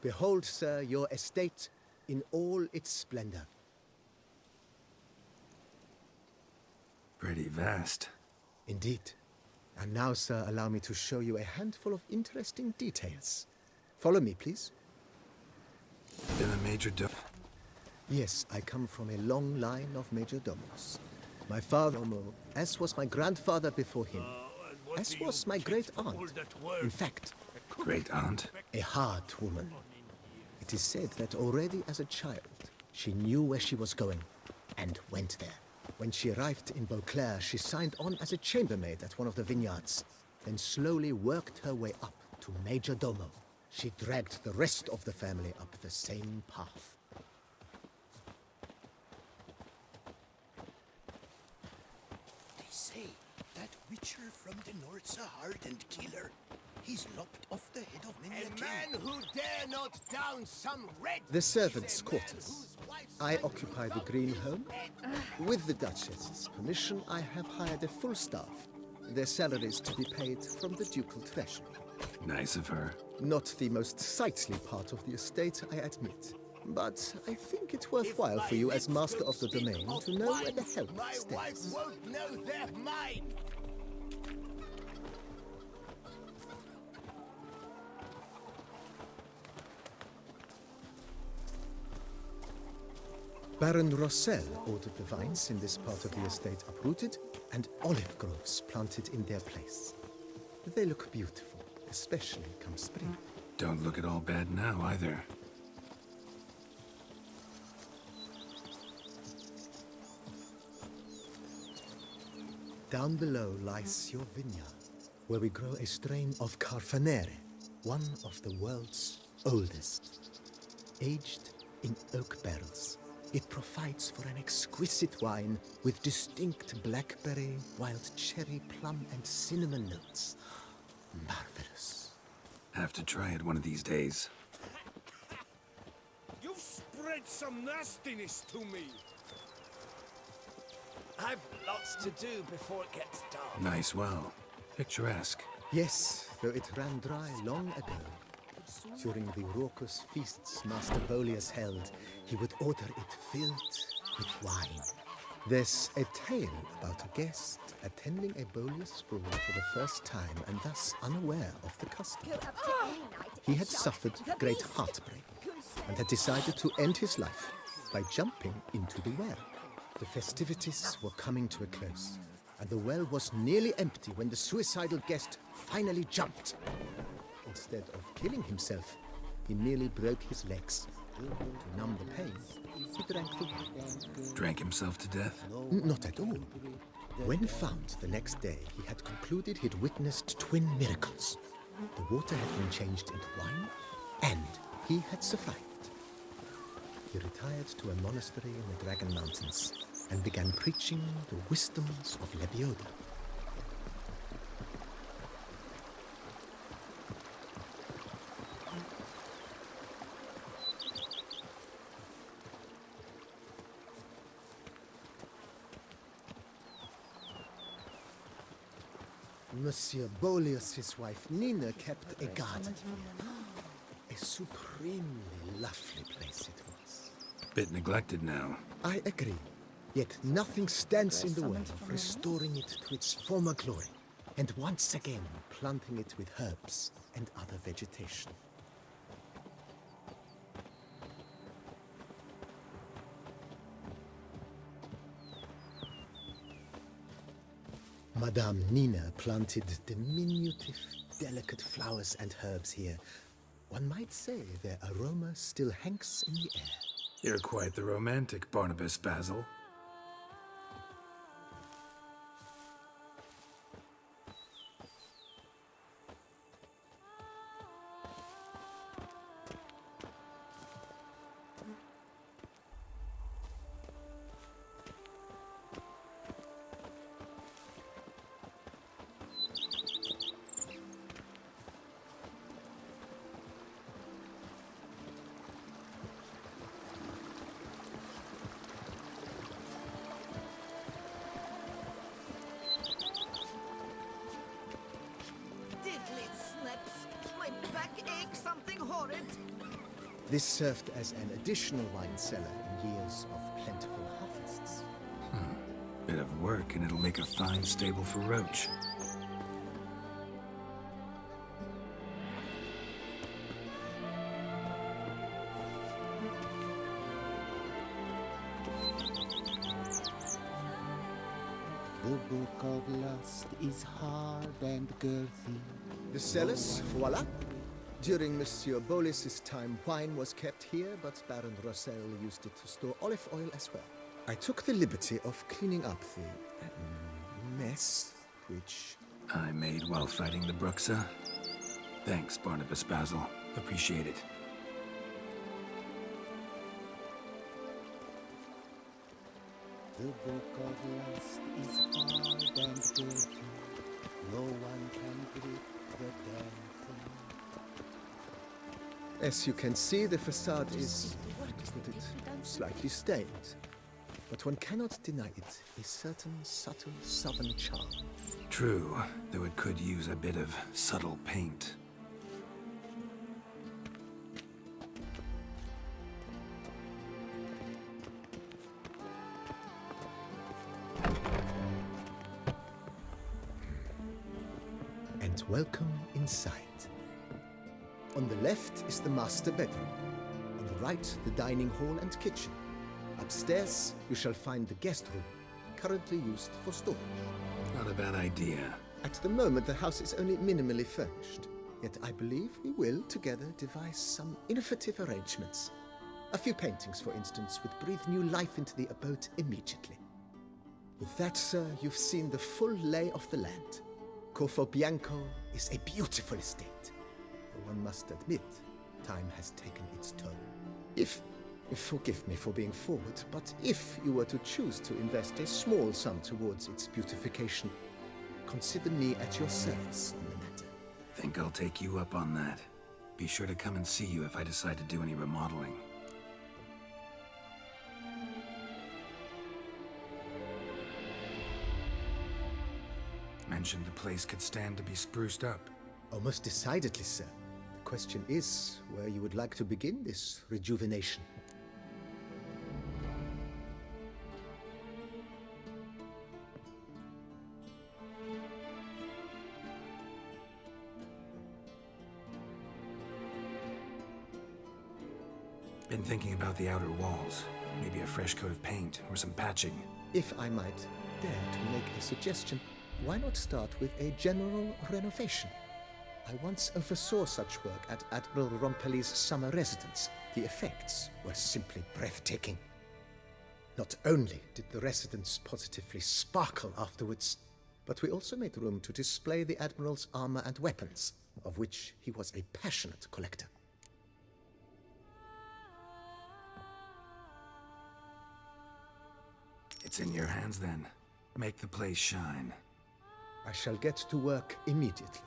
Behold, sir, your estate in all its splendor. Pretty vast. Indeed. And now, sir, allow me to show you a handful of interesting details. Follow me, please. Been a major Yes, I come from a long line of majordomos. My father, as was my grandfather before him, as was my great-aunt. In fact, Great-aunt? a hard woman. It is said that already as a child, she knew where she was going and went there. When she arrived in Beauclair, she signed on as a chambermaid at one of the vineyards, then slowly worked her way up to majordomo. She dragged the rest of the family up the same path. They say that witcher from the north's a hardened killer. He's lopped off the head of many a king. Man who dare not down some red... The servants' quarters. I occupy the green home. With the Duchess's permission, I have hired a full staff. Their salaries to be paid from the ducal treasury. Nice of her. Not the most sightly part of the estate, I admit. But I think it's worthwhile for you as master of the domain to know where the help My wife stands. won't know they're mine! Baron Rossel ordered the vines in this part of the estate uprooted and olive groves planted in their place. They look beautiful, especially come spring. Don't look at all bad now, either. Down below lies your vineyard, where we grow a strain of Carfanere, one of the world's oldest. Aged in oak barrels, it provides for an exquisite wine with distinct blackberry, wild cherry, plum, and cinnamon notes. Marvelous. Have to try it one of these days. You've spread some nastiness to me! I've lots to do before it gets dark. Nice well. Picturesque. Yes, though it ran dry long ago. During the raucous feasts Master Bolius held, he would order it filled with wine. There's a tale about a guest attending a Bolius ball for the first time and thus unaware of the custom. He had suffered great heartbreak and had decided to end his life by jumping into the well. The festivities were coming to a close, and the well was nearly empty when the suicidal guest finally jumped. Instead of killing himself, he nearly broke his legs. To numb the pain, he drank the wine. Drank himself to death? Not at all. When found the next day, he had concluded he'd witnessed twin miracles. The water had been changed into wine, and he had survived. He retired to a monastery in the Dragon Mountains and began preaching the wisdoms of Lebioda. Monsieur Bolius' wife Nina kept a garden here. A supremely lovely place it was. Bit neglected now. I agree. Yet nothing stands in the way of restoring it to its former glory, and once again planting it with herbs and other vegetation. Madame Nina planted diminutive, delicate flowers and herbs here. One might say their aroma still hangs in the air. You're quite the romantic, Barnabas Basil. Diddly snaps! My back aches something horrid! This served as an additional wine cellar in years of plentiful harvests. Bit of work, and it'll make a fine stable for Roach. The Book of Lust is hard and girthy. The cellars, voila. During Monsieur Bolis's time, wine was kept here, but Baron Rossel used it to store olive oil as well. I took the liberty of cleaning up the mess, which... I made while fighting the Bruxa. Thanks, Barnabas Basil. Appreciate it. The Book of Lust is hard and girthy. No one can grip the damn thing. As you can see, the facade is, isn't it, slightly stained. But one cannot deny it a certain subtle southern charm. True, though it could use a bit of subtle paint. And welcome inside. On the left is the master bedroom. On the right, the dining hall and kitchen. Upstairs, you shall find the guest room, currently used for storage. Not a bad idea. At the moment, the house is only minimally furnished. Yet I believe we will, together, devise some innovative arrangements. A few paintings, for instance, would breathe new life into the abode immediately. With that, sir, you've seen the full lay of the land. Corvo Bianco is a beautiful estate. Though one must admit, time has taken its toll. Forgive me for being forward, but if you were to choose to invest a small sum towards its beautification, consider me at your service on the matter. Think I'll take you up on that. Be sure to come and see you if I decide to do any remodeling. Mentioned the place could stand to be spruced up. Almost decidedly, sir. The question is where you would like to begin this rejuvenation. Been thinking about the outer walls. Maybe a fresh coat of paint or some patching. If I might dare to make a suggestion, why not start with a general renovation? I once oversaw such work at Admiral Rompelli's summer residence. The effects were simply breathtaking. Not only did the residence positively sparkle afterwards, but we also made room to display the Admiral's armor and weapons, of which he was a passionate collector. It's in your hands then. Make the place shine. I shall get to work immediately.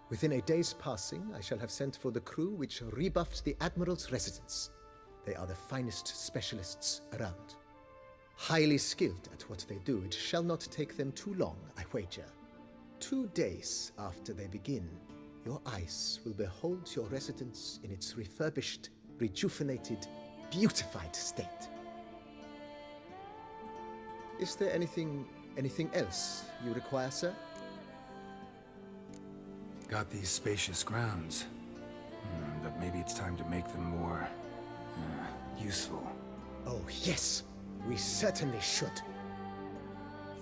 Within a day's passing, I shall have sent for the crew which rebuffed the Admiral's residence. They are the finest specialists around. Highly skilled at what they do, it shall not take them too long, I wager. 2 days after they begin, your eyes will behold your residence in its refurbished, rejuvenated, beautified state. Is there anything else you require, sir? Got these spacious grounds. But maybe it's time to make them more... useful. Oh, yes. We certainly should.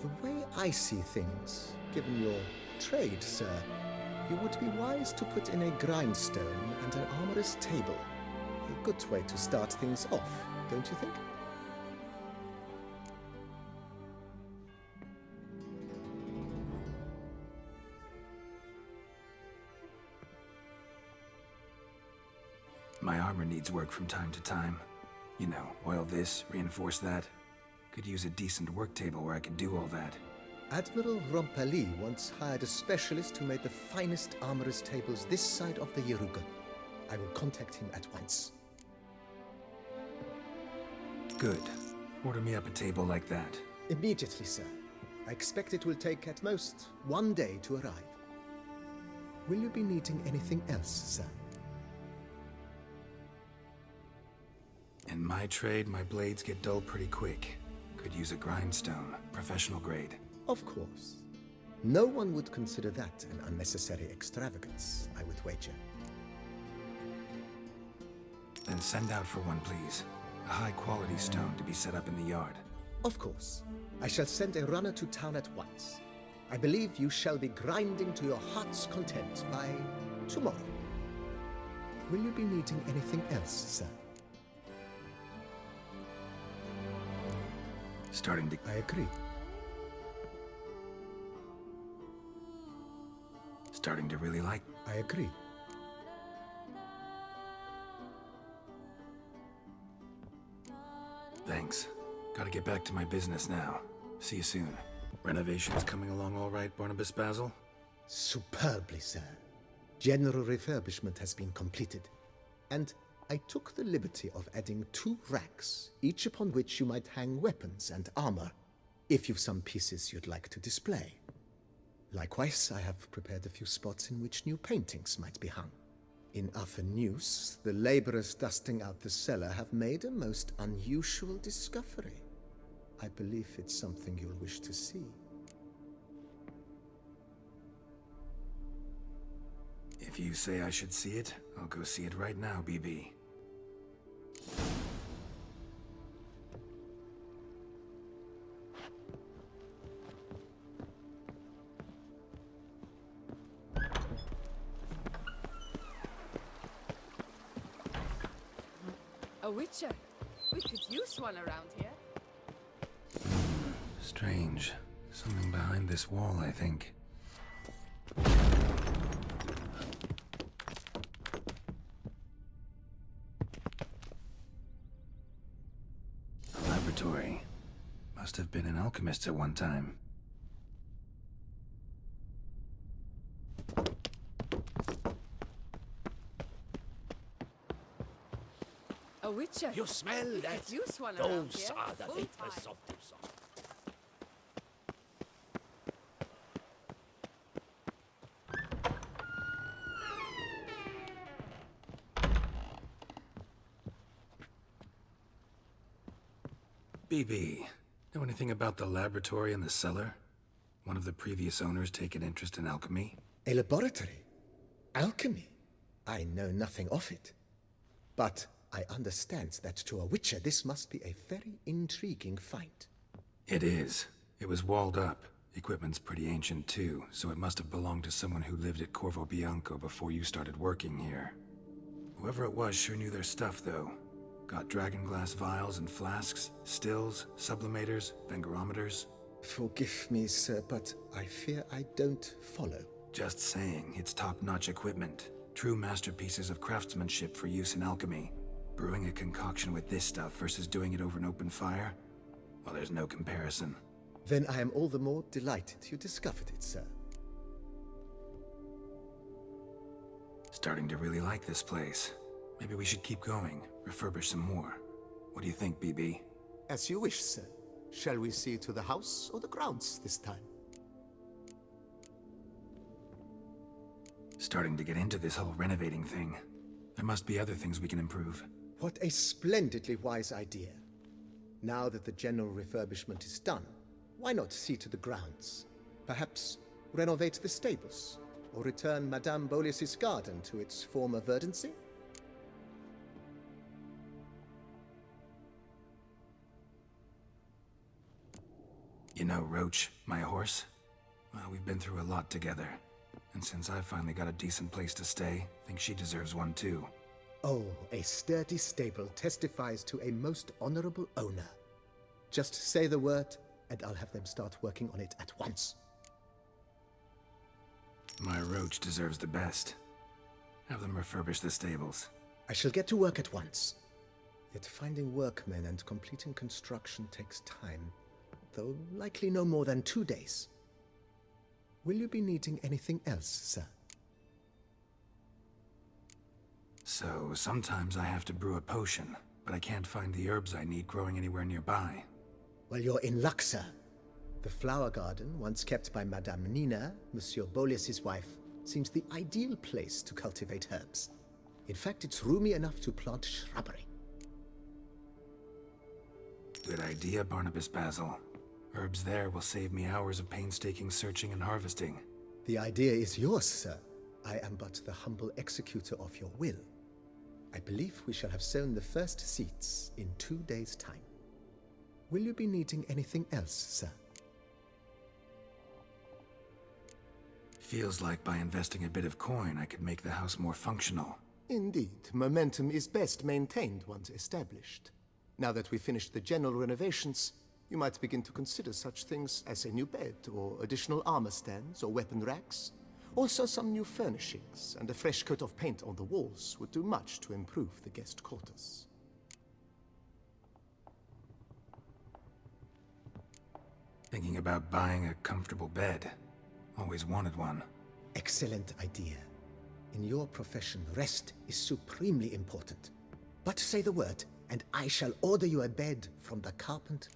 The way I see things, given your trade, sir, you would be wise to put in a grindstone and an armorer's table. A good way to start things off, don't you think? My armor needs work from time to time. You know, oil this, reinforce that. Could use a decent work table where I could do all that. Admiral Rompelli once hired a specialist who made the finest armorer's tables this side of the Yaruga. I will contact him at once. Good. Order me up a table like that. Immediately, sir. I expect it will take at most 1 day to arrive. Will you be needing anything else, sir? In my trade, my blades get dull pretty quick. Could use a grindstone, professional grade. Of course. No one would consider that an unnecessary extravagance, I would wager. Then send out for one, please. A high-quality stone to be set up in the yard. Of course. I shall send a runner to town at once. I believe you shall be grinding to your heart's content by tomorrow. Will you be needing anything else, sir? Starting to... I agree. Starting to really like... I agree. Thanks. Gotta get back to my business now. See you soon. Renovations coming along all right, Barnabas Basil? Superbly, sir. General refurbishment has been completed. And I took the liberty of adding 2 racks, each upon which you might hang weapons and armor, if you've some pieces you'd like to display. Likewise, I have prepared a few spots in which new paintings might be hung. In other news, the laborers dusting out the cellar have made a most unusual discovery. I believe it's something you'll wish to see. If you say I should see it, I'll go see it right now, BB. A witcher. We could use one around here. Strange. Something behind this wall, I think. A laboratory. Must have been an alchemist at one time. A witcher. You smell We that? could use one around Those here. are the Full victors time. of the song. BB, know anything about the laboratory in the cellar? One of the previous owners take an interest in alchemy? A laboratory? Alchemy? I know nothing of it. But I understand that to a witcher this must be a very intriguing find. It is. It was walled up. Equipment's pretty ancient too, so it must have belonged to someone who lived at Corvo Bianco before you started working here. Whoever it was sure knew their stuff, though. Got dragonglass vials and flasks, stills, sublimators, vengerometers. Forgive me, sir, but I fear I don't follow. Just saying, it's top-notch equipment. True masterpieces of craftsmanship for use in alchemy. Brewing a concoction with this stuff versus doing it over an open fire? Well, there's no comparison. Then I am all the more delighted you discovered it, sir. Starting to really like this place. Maybe we should keep going, refurbish some more. What do you think, BB? As you wish, sir. Shall we see to the house or the grounds this time? Starting to get into this whole renovating thing. There must be other things we can improve. What a splendidly wise idea. Now that the general refurbishment is done, why not see to the grounds? Perhaps renovate the stables, or return Madame Boleus's garden to its former verdancy? You know Roach, my horse? Well, we've been through a lot together. And since I finally got a decent place to stay, I think she deserves one too. Oh, a sturdy stable testifies to a most honorable owner. Just say the word, and I'll have them start working on it at once. My Roach deserves the best. Have them refurbish the stables. I shall get to work at once. Yet finding workmen and completing construction takes time, though likely no more than 2 days. Will you be needing anything else, sir? So, sometimes I have to brew a potion, but I can't find the herbs I need growing anywhere nearby. Well, you're in luck, sir. The flower garden, once kept by Madame Nina, Monsieur Boleus's wife, seems the ideal place to cultivate herbs. In fact, it's roomy enough to plant shrubbery. Good idea, Barnabas Basil. Herbs there will save me hours of painstaking searching and harvesting. The idea is yours, sir. I am but the humble executor of your will. I believe we shall have sown the first seeds in 2 days' time. Will you be needing anything else, sir? Feels like by investing a bit of coin, I could make the house more functional. Indeed, momentum is best maintained once established. Now that we've finished the general renovations, you might begin to consider such things as a new bed, or additional armor stands, or weapon racks. Also, some new furnishings and a fresh coat of paint on the walls would do much to improve the guest quarters. Thinking about buying a comfortable bed. Always wanted one. Excellent idea. In your profession, rest is supremely important. But say the word, and I shall order you a bed from the carpenter.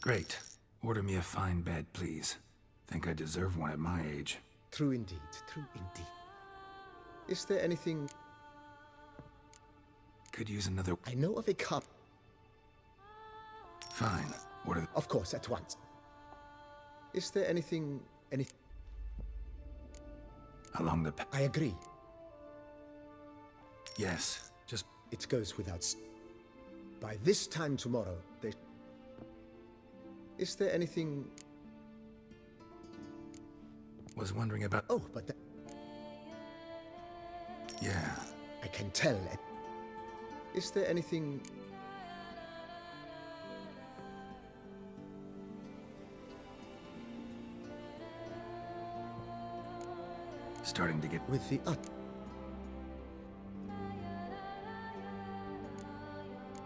Great. Order me a fine bed, please. Think I deserve one at my age. True indeed, true indeed. Is there anything... Could use another... I know of a cup. Fine. Order... Of course, at once. Is there anything... Along the... I agree. Yes. Just... It goes without... By this time tomorrow, they... Is there anything... Was wondering about... Oh, but Yeah. I can tell. Is there anything... Starting to get... With the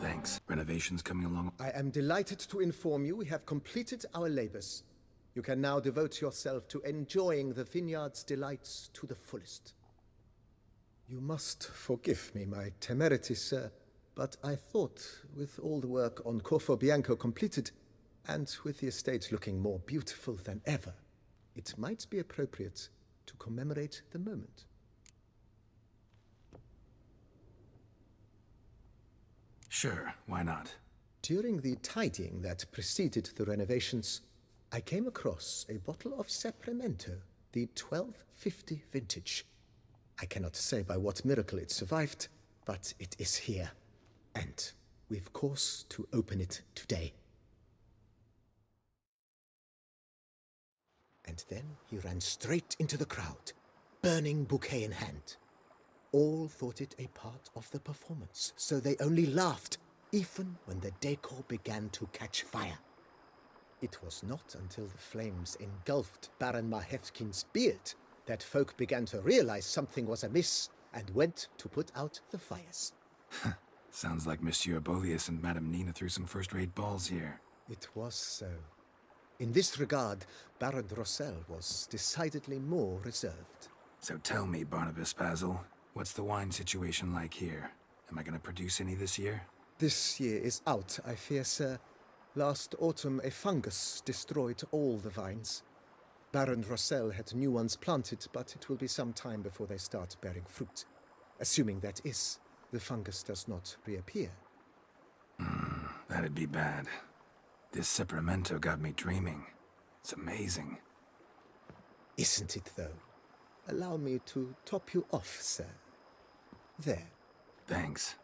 Thanks. Renovations coming along... I am delighted to inform you we have completed our labors. You can now devote yourself to enjoying the vineyard's delights to the fullest. You must forgive me my temerity, sir, but I thought, with all the work on Corvo Bianco completed, and with the estate looking more beautiful than ever, it might be appropriate to commemorate the moment. Sure, why not? During the tidying that preceded the renovations, I came across a bottle of Sapramento, the 1250 vintage. I cannot say by what miracle it survived, but it is here. And we've cause to open it today. And then he ran straight into the crowd, burning bouquet in hand. All thought it a part of the performance, so they only laughed, even when the decor began to catch fire. It was not until the flames engulfed Baron Mahevkin's beard that folk began to realize something was amiss and went to put out the fires. Sounds like Monsieur Bolius and Madame Nina threw some first-rate balls here. It was so. In this regard, Baron Rossel was decidedly more reserved. So tell me, Barnabas Basil, what's the wine situation like here? Am I gonna produce any this year? This year is out, I fear, sir. Last autumn, a fungus destroyed all the vines. Baron Rossel had new ones planted, but it will be some time before they start bearing fruit. Assuming that is, the fungus does not reappear. That'd be bad. This Sapramento got me dreaming. It's amazing. Isn't it, though? Allow me to top you off, sir. There. Thanks.